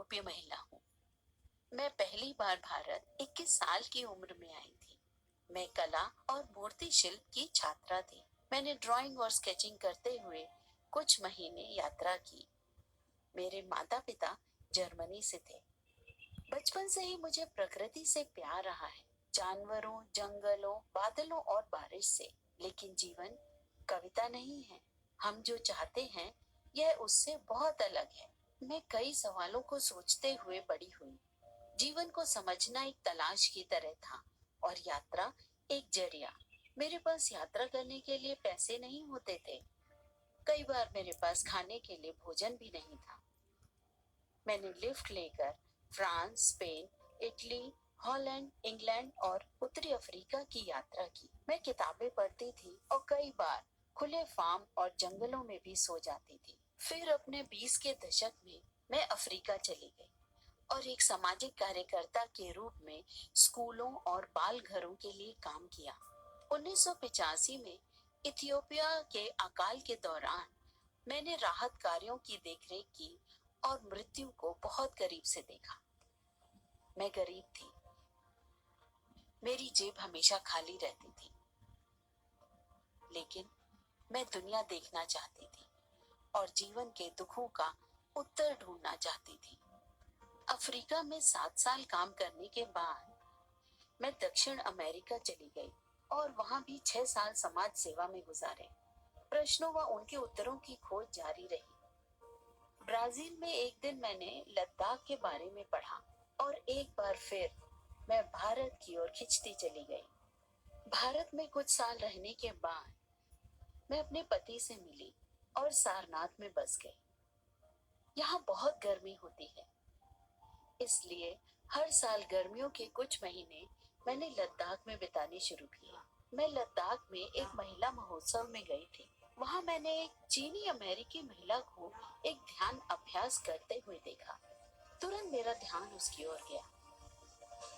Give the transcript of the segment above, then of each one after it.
यूरोपीय महिला हूँ। मैं पहली बार भारत 21 साल की उम्र में आई थी। मैं कला और मूर्ति शिल्प की छात्रा थी। मैंने ड्राइंग और स्केचिंग करते हुए कुछ महीने यात्रा की। मेरे माता पिता जर्मनी से थे। बचपन से ही मुझे प्रकृति से प्यार रहा है, जानवरों, जंगलों, बादलों और बारिश से। लेकिन जीवन कविता नहीं है। हम जो चाहते हैं यह उससे बहुत अलग है। मैं कई सवालों को सोचते हुए बड़ी हुई। जीवन को समझना एक तलाश की तरह था और यात्रा एक जरिया। मेरे पास यात्रा करने के लिए पैसे नहीं होते थे। कई बार मेरे पास खाने के लिए भोजन भी नहीं था। मैंने लिफ्ट लेकर France, Spain, Italy, Holland, England और उत्तरी अफ्रीका की यात्रा की। मैं किताबें पढ़ती थी और कई बार खुले फार्म और जंगलों में भी सो जाती थी। फिर अपने 20 के दशक में मैं अफ्रीका चली गई और एक सामाजिक कार्यकर्ता के रूप में स्कूलों और बाल घरों के लिए काम किया। 1985 में इथियोपिया के अकाल के दौरान मैंने राहत कार्यों की देखरेख की और मृत्यु को बहुत करीब से देखा। मैं गरीब थी। मेरी जेब हमेशा खाली रहती थी, लेकिन मैं दुनिया देखना चाहती थी और जीवन के दुखों का उत्तर ढूंढना चाहती थी। अफ्रीका में 7 साल काम करने के बाद मैं दक्षिण अमेरिका चली गई और वहां भी 6 साल समाज सेवा में गुजारे। प्रश्नों व उनके उत्तरों की खोज जारी रही। ब्राजील में एक दिन मैंने लद्दाख के बारे में पढ़ा और एक बार फिर मैं भारत की ओर खिंचती चली गई। भारत में कुछ साल रहने के बाद मैं अपने पति से मिली और सारनाथ में बस गई। यहाँ बहुत गर्मी होती है, इसलिए हर साल गर्मियों के कुछ महीने मैंने लद्दाख में बिताने शुरू किए। मैं लद्दाख में एक महिला महोत्सव में गई थी। वहां मैंने एक चीनी अमेरिकी महिला को एक ध्यान अभ्यास करते हुए देखा। तुरंत मेरा ध्यान उसकी ओर गया।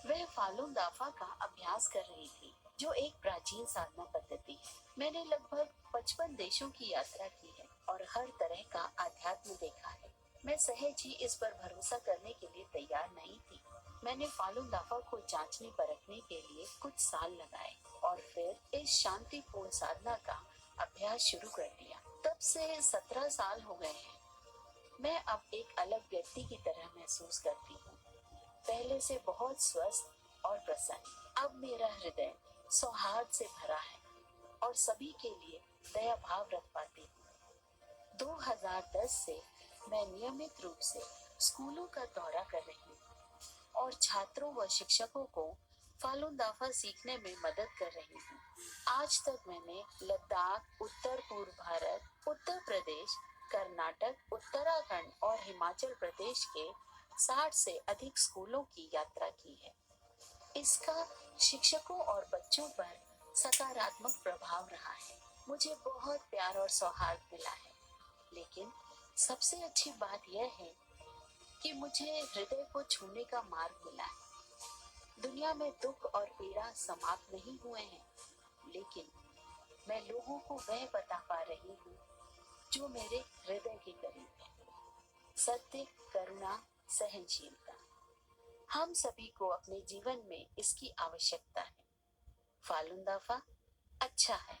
वह फालून दाफा का अभ्यास कर रही थी, जो एक प्राचीन साधना पद्धति है। मैंने लगभग 55 देशों की यात्रा की है और हर तरह का अध्यात्म देखा है। मैं सहज ही इस पर भरोसा करने के लिए तैयार नहीं थी। मैंने फालून दाफा को जांचने परखने के लिए कुछ साल लगाए और फिर इस शांतिपूर्ण साधना का अभ्यास शुरू कर दिया। तब से 17 साल हो गए हैं। मैं अब एक अलग व्यक्ति की तरह महसूस करती हूँ, पहले से बहुत स्वस्थ और प्रसन्न। अब मेरा हृदय सौहार्द से भरा है और सभी के लिए दया भाव रख पाती हूँ। 2010 से मैं नियमित रूप से स्कूलों का दौरा कर रही हूँ और छात्रों व शिक्षकों को फालून दाफा सीखने में मदद कर रही हूँ। आज तक मैंने लद्दाख, उत्तर पूर्व भारत, उत्तर प्रदेश, कर्नाटक, उत्तराखंड और हिमाचल प्रदेश के 60 से अधिक स्कूलों की यात्रा की है। इसका शिक्षकों और बच्चों पर सकारात्मक प्रभाव रहा है। मुझे बहुत प्यार और सौहार्द मिला है, लेकिन सबसे अच्छी बात यह है कि मुझे हृदय को छूने का मार्ग मिला है। दुनिया में दुख और पीड़ा समाप्त नहीं हुए हैं, लेकिन मैं लोगों को वह बता पा रही हूँ जो मेरे हृदय के करीब है। सत्य, करुणा, सहनशीलता, हम सभी को अपने जीवन में इसकी आवश्यकता है। फालून दाफा अच्छा है,